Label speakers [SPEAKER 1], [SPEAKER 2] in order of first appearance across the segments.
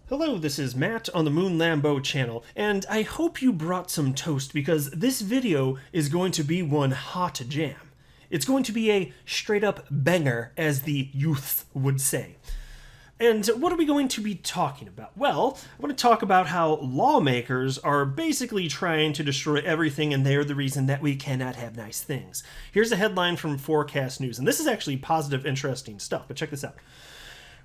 [SPEAKER 1] Hello, this is Matt on the Moon Lambo channel, and I hope you brought some toast because this video is going to be one hot jam. It's going to be a straight-up banger, as the youth would say. And what are we going to be talking about? Well, I want to talk about how lawmakers are basically trying to destroy everything, and they're the reason that we cannot have nice things. Here's a headline from Forecast News, and this is actually positive, interesting stuff, but check this out.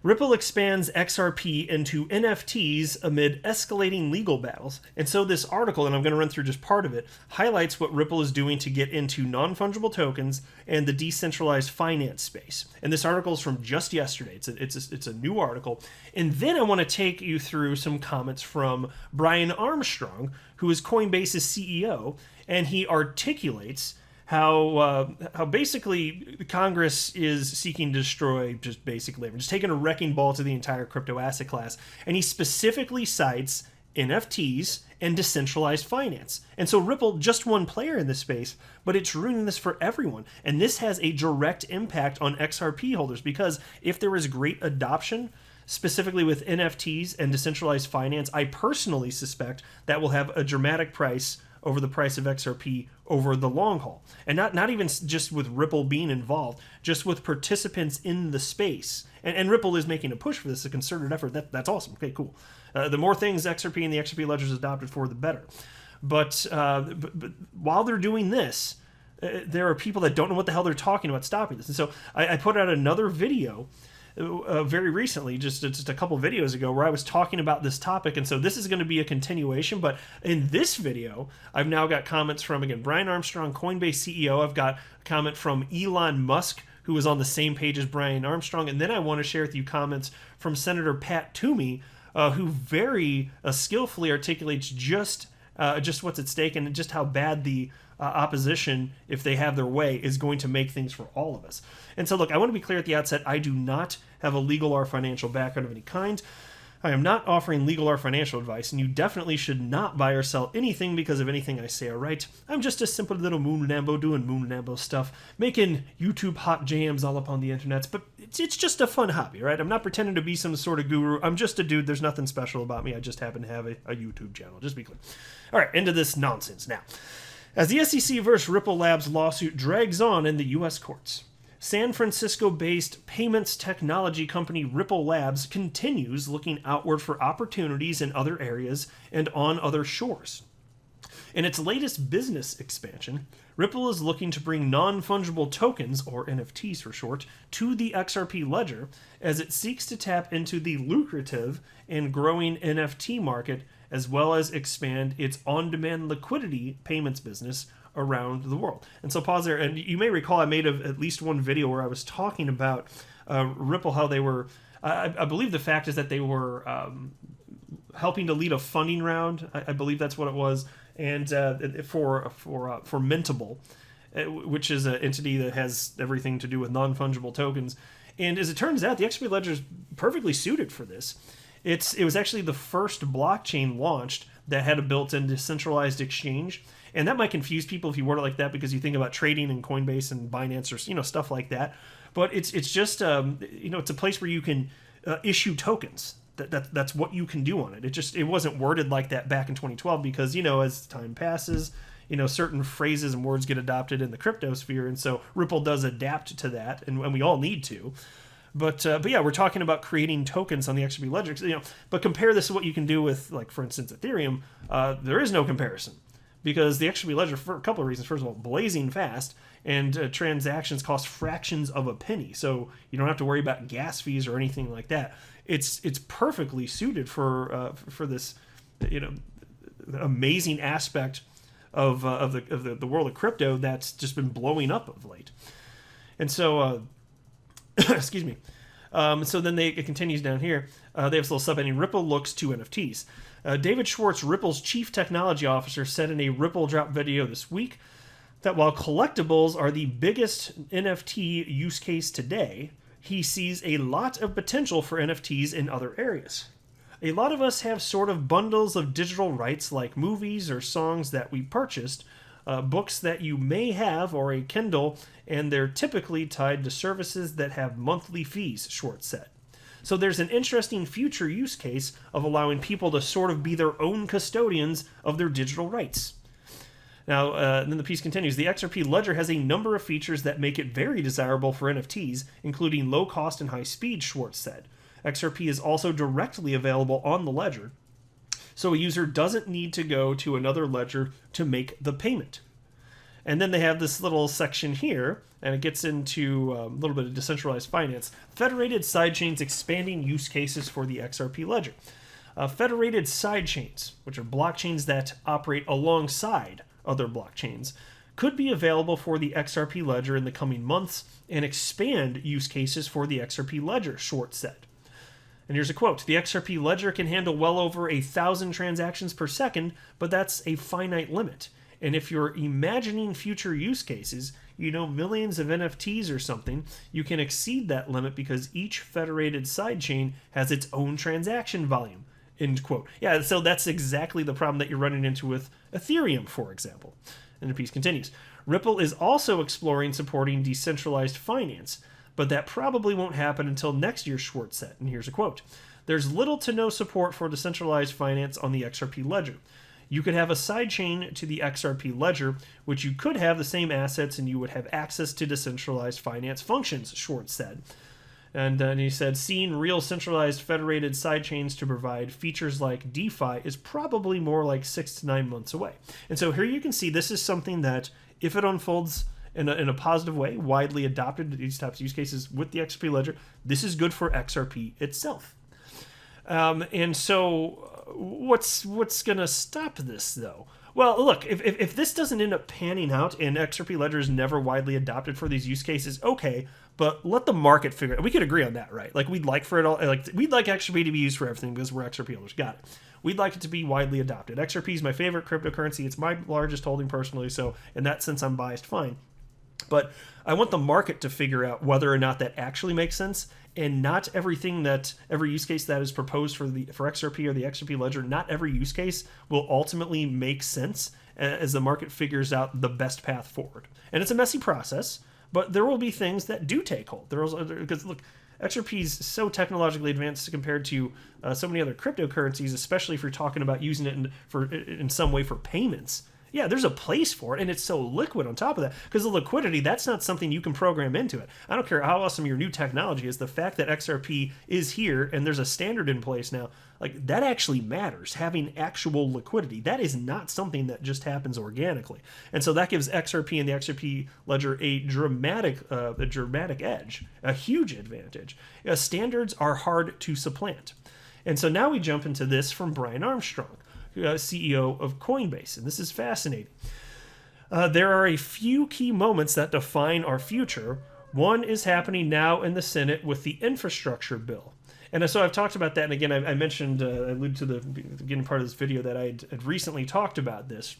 [SPEAKER 1] Ripple expands XRP into NFTs amid escalating legal battles. And so this article, and I'm going to run through just part of it, highlights what Ripple is doing to get into non-fungible tokens and the decentralized finance space. And this article is from just yesterday. It's a new article. And then I want to take you through some comments from Brian Armstrong, who is Coinbase's CEO, and he articulates how basically Congress is seeking to destroy just basically, just taking a wrecking ball to the entire crypto asset class. And he specifically cites NFTs and decentralized finance. And so Ripple, just one player in this space, but it's ruining this for everyone. And this has a direct impact on XRP holders, because if there is great adoption, specifically with NFTs and decentralized finance, I personally suspect that will have a dramatic price over the price of XRP over the long haul. And not even just with Ripple being involved, just with participants in the space. And Ripple is making a push for this, a concerted effort. That's awesome. Okay, cool. The more things XRP and the Xrp Ledger is adopted for, the better. But while they're doing this, there are people that don't know what the hell they're talking about stopping this. And so I put out another video very recently, just a couple videos ago, where I was talking about this topic. And so this is going to be a continuation, but in this video I've now got comments from, again, Brian Armstrong, Coinbase CEO. I've got a comment from Elon Musk, who is on the same page as Brian Armstrong, and then I want to share with you comments from Senator Pat Toomey, who very skillfully articulates just what's at stake and just how bad the opposition, if they have their way, is going to make things for all of us. And so look, I want to be clear at the outset, I do not have a legal or financial background of any kind. I am not offering legal or financial advice, and you definitely should not buy or sell anything because of anything I say or write. I'm just a simple little Moon Lambo doing Moon Lambo stuff, making YouTube hot jams all up on the internet, but it's just a fun hobby, right? I'm not pretending to be some sort of guru. I'm just a dude. There's nothing special about me. I just happen to have a YouTube channel, just be clear. All right, into this nonsense now. As the SEC versus Ripple Labs lawsuit drags on in the U.S. courts, San Francisco-based payments technology company Ripple Labs continues looking outward for opportunities in other areas and on other shores. In its latest business expansion, Ripple is looking to bring non-fungible tokens, or NFTs for short, to the Xrp Ledger as it seeks to tap into the lucrative and growing NFT market, as well as expand its on-demand liquidity payments business around the world. And so pause there, and you may recall I made at least one video where I was talking about Ripple, how they were, I believe the fact is that they were helping to lead a funding round, I believe that's what it was, and for Mintable, which is an entity that has everything to do with non-fungible tokens. And as it turns out, the Xrp Ledger is perfectly suited for this. It was actually the first blockchain launched that had a built-in decentralized exchange, and that might confuse people if you word it like that, because you think about trading in Coinbase and Binance or stuff like that. But it's just it's a place where you can issue tokens. That's what you can do on it. It wasn't worded like that back in 2012 because as time passes, certain phrases and words get adopted in the crypto sphere, and so Ripple does adapt to that, and we all need to. But yeah, we're talking about creating tokens on the Xrp Ledger. But compare this to what you can do with, like, for instance, Ethereum. There is no comparison, because the Xrp Ledger, for a couple of reasons. First of all, blazing fast, and transactions cost fractions of a penny, so you don't have to worry about gas fees or anything like that. It's perfectly suited for this amazing aspect of the world of crypto that's just been blowing up of late. And so excuse me. So then it continues down here. They have this little subheading: Ripple looks to NFTs. David Schwartz, Ripple's chief technology officer, said in a Ripple Drop video this week that while collectibles are the biggest NFT use case today, he sees a lot of potential for NFTs in other areas. A lot of us have sort of bundles of digital rights, like movies or songs that we purchased, books that you may have, or a Kindle, and they're typically tied to services that have monthly fees, Schwartz said. So there's an interesting future use case of allowing people to sort of be their own custodians of their digital rights. Now, then the piece continues. The Xrp Ledger has a number of features that make it very desirable for NFTs, including low cost and high speed, Schwartz said. Xrp is also directly available on the ledger, so a user doesn't need to go to another ledger to make the payment. And then they have this little section here, and it gets into a little bit of decentralized finance. Federated sidechains expanding use cases for the Xrp Ledger. Federated sidechains, which are blockchains that operate alongside other blockchains, could be available for the Xrp Ledger in the coming months and expand use cases for the Xrp Ledger, Schwartz said. And here's a quote. The Xrp Ledger can handle well over 1,000 transactions per second, but that's a finite limit. And if you're imagining future use cases, millions of NFTs or something, you can exceed that limit because each federated sidechain has its own transaction volume. End quote. Yeah, so that's exactly the problem that you're running into with Ethereum, for example. And the piece continues. Ripple is also exploring supporting decentralized finance, but that probably won't happen until next year, Schwartz said. And here's a quote. There's little to no support for decentralized finance on the Xrp Ledger. You could have a sidechain to the Xrp Ledger, which you could have the same assets and you would have access to decentralized finance functions, Schwartz said. And he said, seeing real centralized federated sidechains to provide features like DeFi is probably more like 6 to 9 months away. And so here you can see this is something that, if it unfolds in a positive way, widely adopted to these types of use cases with the Xrp Ledger, this is good for Xrp itself. And so what's going to stop this, though? Well, look, if this doesn't end up panning out and Xrp Ledger is never widely adopted for these use cases, okay, but let the market figure it. We could agree on that, right? Like, we'd like for it all, like, we'd like Xrp to be used for everything because we're Xrp holders. Got it. We'd like it to be widely adopted. Xrp is my favorite cryptocurrency. It's my largest holding personally, so in that sense, I'm biased, fine. But I want the market to figure out whether or not that actually makes sense, and not every use case that is proposed for Xrp or the Xrp Ledger, not every use case will ultimately make sense as the market figures out the best path forward. And it's a messy process, but there will be things that do take hold. Because look, Xrp is so technologically advanced compared to so many other cryptocurrencies, especially if you're talking about using it in some way for payments. Yeah, there's a place for it, and it's so liquid on top of that. Because the liquidity, that's not something you can program into it. I don't care how awesome your new technology is. The fact that Xrp is here and there's a standard in place now, like, that actually matters. Having actual liquidity, that is not something that just happens organically. And so that gives Xrp and the Xrp Ledger a dramatic edge, a huge advantage. Standards are hard to supplant. And so now we jump into this from Brian Armstrong, CEO of Coinbase, and this is fascinating. There are a few key moments that define our future. One is happening now in the Senate with the infrastructure bill. And so I've talked about that, and again, I mentioned, I alluded to the beginning part of this video that I had recently talked about this.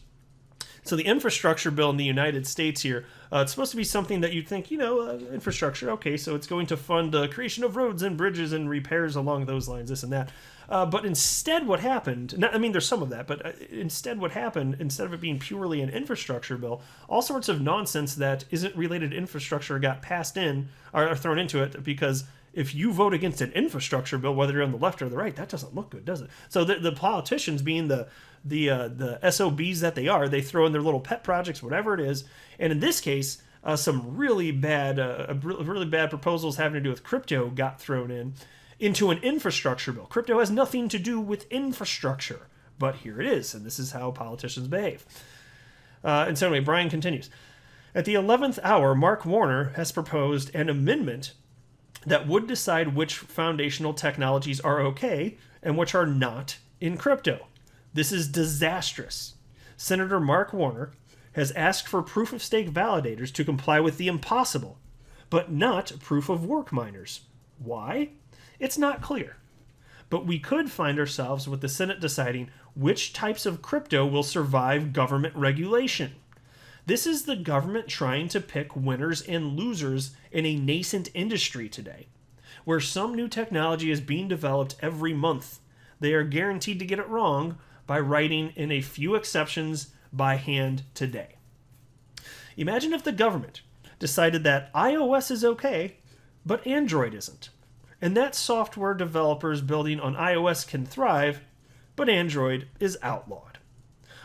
[SPEAKER 1] So the infrastructure bill in the United States here, it's supposed to be something that you'd think, infrastructure, okay, so it's going to fund the creation of roads and bridges and repairs along those lines, this and that. But instead what happened, there's some of that, but instead what happened, instead of it being purely an infrastructure bill, all sorts of nonsense that isn't related to infrastructure got passed in, or thrown into it, because if you vote against an infrastructure bill, whether you're on the left or the right, that doesn't look good, does it? So the politicians, being the SOBs that they are, they throw in their little pet projects, whatever it is, and in this case, some really bad proposals having to do with crypto got thrown into an infrastructure bill. Crypto has nothing to do with infrastructure, but here it is, and this is how politicians behave. And so anyway, Brian continues. At the 11th hour, Mark Warner has proposed an amendment that would decide which foundational technologies are okay and which are not in crypto. This is disastrous. Senator Mark Warner has asked for proof-of-stake validators to comply with the impossible, but not proof-of-work miners. Why? It's not clear. But we could find ourselves with the Senate deciding which types of crypto will survive government regulation. This is the government trying to pick winners and losers in a nascent industry today, where some new technology is being developed every month. They are guaranteed to get it wrong by writing in a few exceptions by hand today. Imagine if the government decided that iOS is okay, but Android isn't. and that software developers building on iOS can thrive, but Android is outlawed.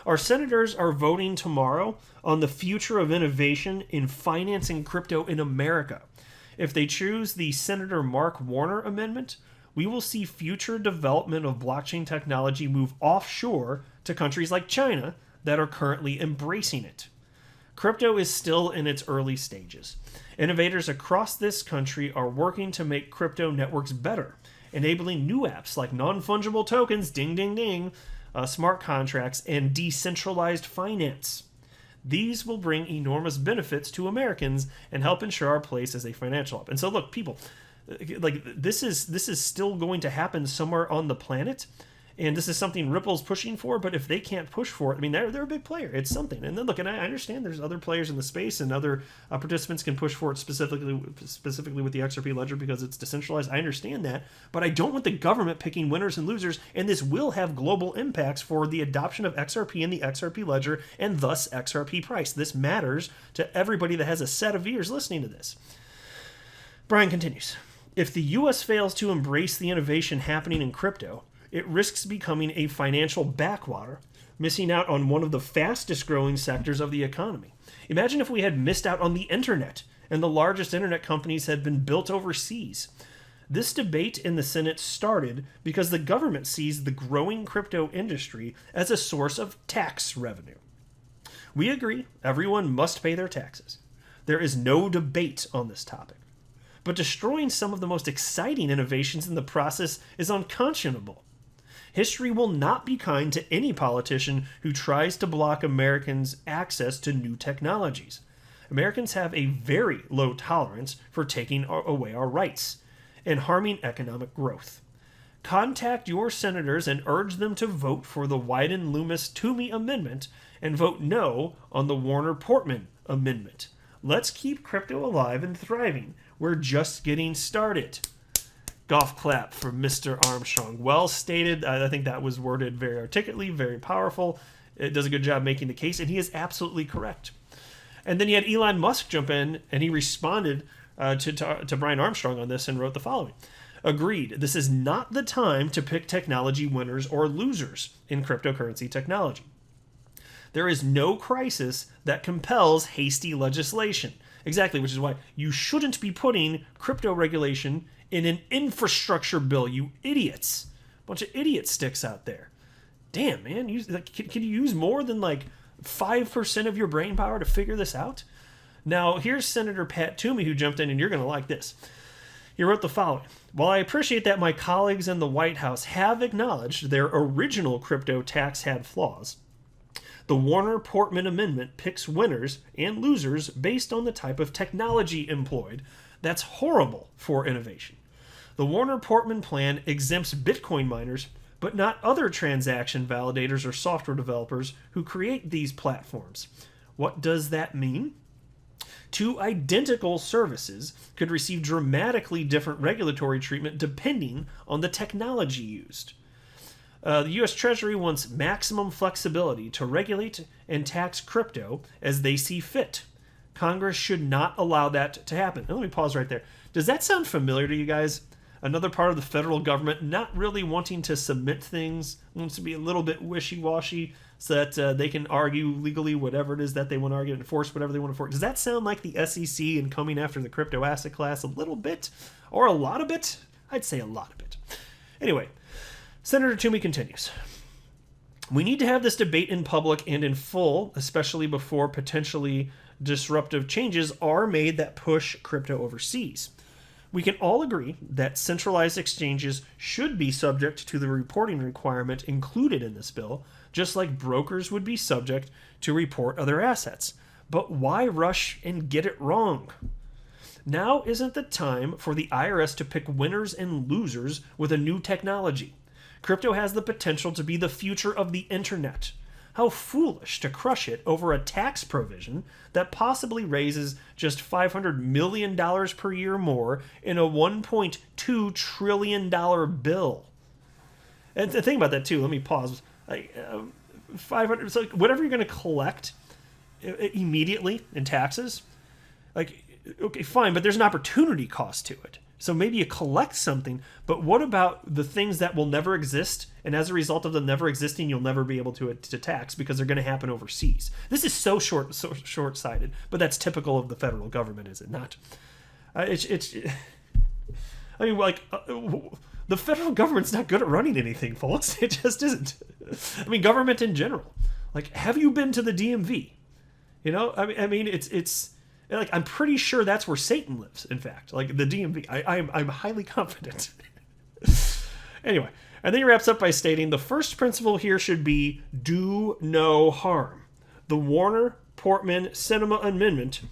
[SPEAKER 1] Our senators are voting tomorrow on the future of innovation in financing crypto in America. If they choose the Senator Mark Warner amendment, we will see future development of blockchain technology move offshore to countries like China that are currently embracing it. Crypto is still in its early stages. Innovators across this country are working to make crypto networks better, enabling new apps like non-fungible tokens, ding ding ding, smart contracts, and decentralized finance. These will bring enormous benefits to Americans and help ensure our place as a financial hub. And so look, people, like this is still going to happen somewhere on the planet. And this is something Ripple's pushing for, but if they can't push for it, I mean, they're a big player. It's something. And then look, and I understand there's other players in the space, and other participants can push for it specifically with the Xrp Ledger because it's decentralized. I understand that, but I don't want the government picking winners and losers, and this will have global impacts for the adoption of XRP and the Xrp Ledger, and thus XRP price. This matters to everybody that has a set of ears listening to this. Brian continues. If the U.S. fails to embrace the innovation happening in crypto, it risks becoming a financial backwater, missing out on one of the fastest growing sectors of the economy. Imagine if we had missed out on the internet and the largest internet companies had been built overseas. This debate in the Senate started because the government sees the growing crypto industry as a source of tax revenue. We agree everyone must pay their taxes. There is no debate on this topic. But destroying some of the most exciting innovations in the process is unconscionable. History will not be kind to any politician who tries to block Americans' access to new technologies. Americans have a very low tolerance for taking away our rights and harming economic growth. Contact your senators and urge them to vote for the Wyden-Loomis-Toomey Amendment and vote no on the Warner-Portman Amendment. Let's keep crypto alive and thriving. We're just getting started. Golf clap for Mr. Armstrong. Well stated. I think that was worded very articulately, very powerful. It does a good job making the case, and he is absolutely correct. And then you had Elon Musk jump in, and he responded to Brian Armstrong on this and wrote the following. Agreed. This is not the time to pick technology winners or losers in cryptocurrency technology. There is no crisis that compels hasty legislation. Exactly, which is why you shouldn't be putting crypto regulation in an infrastructure bill, you idiots. Bunch of idiot sticks out there. Damn, man, can you use more than like 5% of your brain power to figure this out? Now, here's Senator Pat Toomey who jumped in, and you're going to like this. He wrote the following. While I appreciate that my colleagues in the White House have acknowledged their original crypto tax had flaws, the Warner-Portman Amendment picks winners and losers based on the type of technology employed. That's horrible for innovation. The Warner-Portman plan exempts Bitcoin miners, but not other transaction validators or software developers who create these platforms. What does that mean? Two identical services could receive dramatically different regulatory treatment depending on the technology used. The U.S. Treasury wants maximum flexibility to regulate and tax crypto as they see fit. Congress should not allow that to happen. Now, let me pause right there. Does that sound familiar to you guys? Another part of the federal government not really wanting to submit things, wants to be a little bit wishy-washy so that they can argue legally whatever it is that they want to argue and enforce whatever they want to enforce. Does that sound like the SEC and coming after the crypto asset class a little bit or a lot of it? I'd say a lot of it. Anyway, Senator Toomey continues. We need to have this debate in public and in full, especially before potentially disruptive changes are made that push crypto overseas. We can all agree that centralized exchanges should be subject to the reporting requirement included in this bill, just like brokers would be subject to report other assets. But why rush and get it wrong? Now isn't the time for the IRS to pick winners and losers with a new technology. Crypto has the potential to be the future of the internet. How foolish to crush it over a tax provision that possibly raises just $500 million per year more in a $1.2 trillion bill. And the thing about that too, let me pause. 500, so whatever you're going to collect immediately in taxes, like, okay, fine, but there's an opportunity cost to it. So maybe you collect something, but what about the things that will never exist? And as a result of them never existing, you'll never be able to tax because they're going to happen overseas. This is so short-sighted, but that's typical of the federal government, is it not? I mean, like, the federal government's not good at running anything, folks. It just isn't. I mean, government in general. Like, have you been to the DMV? You know, I mean, it's like, I'm pretty sure that's where Satan lives. In fact, like the DMV, I'm highly confident. Anyway, and then he wraps up by stating the first principle here should be do no harm. The Warner-Portman Cinema Amendment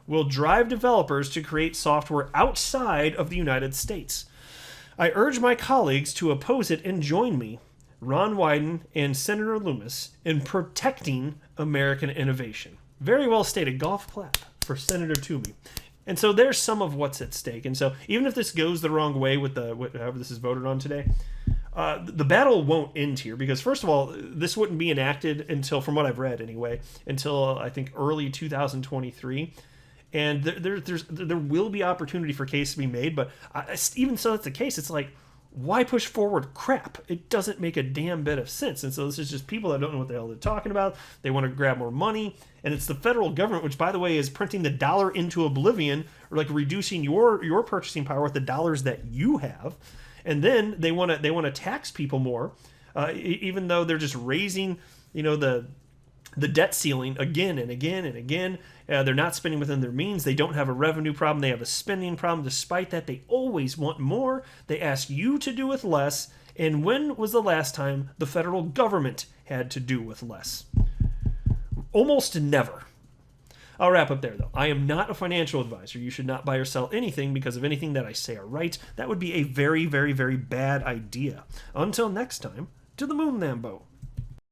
[SPEAKER 1] will drive developers to create software outside of the United States. I urge my colleagues to oppose it and join me, Ron Wyden and Senator Loomis, in protecting American innovation. Very well stated. Golf clap for Senator Toomey. And so there's some of what's at stake. And so even if this goes the wrong way with however this is voted on today, the battle won't end here because, first of all, this wouldn't be enacted until, from what I've read anyway, until I think early 2023. And there will be opportunity for cases to be made. But even so that's the case, it's like, why push forward crap? It doesn't make a damn bit of sense. And so this is just people that don't know what the hell they're talking about. They want to grab more money. And it's the federal government, which, by the way, is printing the dollar into oblivion, or like reducing your purchasing power with the dollars that you have. And then they want to tax people more, even though they're just raising, the debt ceiling again and again and again. They're not spending within their means. They don't have a revenue problem. They have a spending problem. Despite that, they always want more. They ask you to do with less. And when was the last time the federal government had to do with less? Almost never. I'll wrap up there, though. I am not a financial advisor. You should not buy or sell anything because of anything that I say or write. That would be a very, very, very bad idea. Until next time, to the moon, Lambo.